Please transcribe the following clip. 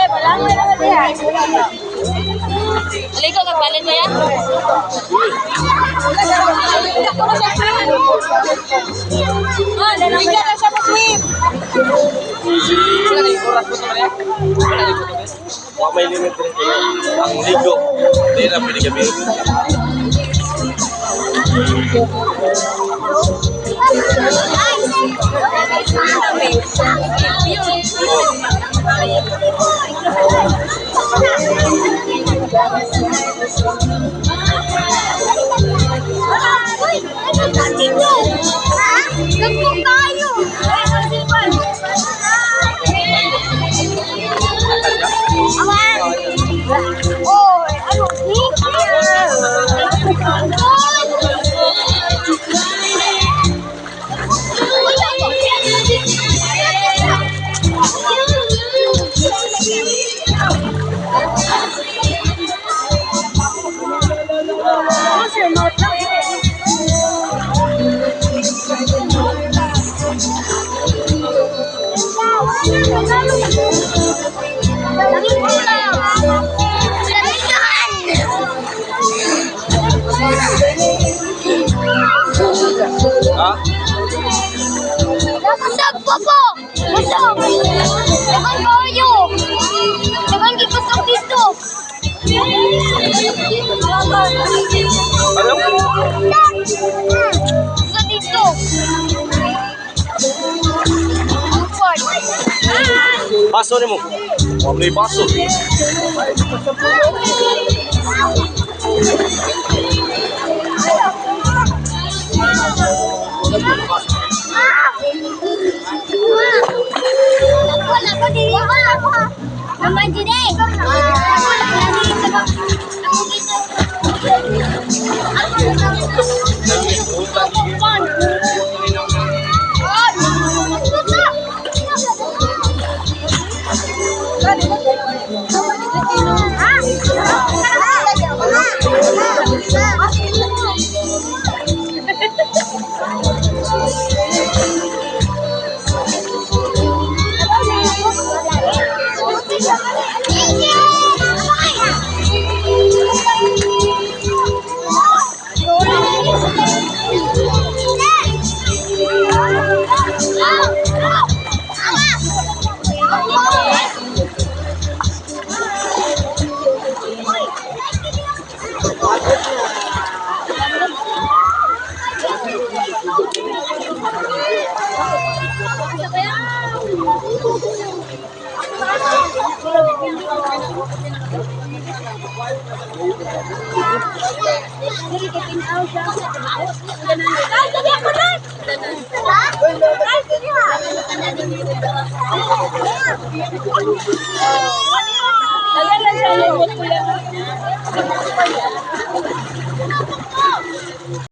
Ligo nagbalin mo yan? Liga na siya mo-swim. May limit rin ang ligo. Hindi na pwede kami. Busog po po! Busog! Dagang kayo! Dagang gipusog dito! Ano? Gusto dito! Paso ni mo. May paso. Naman din eh!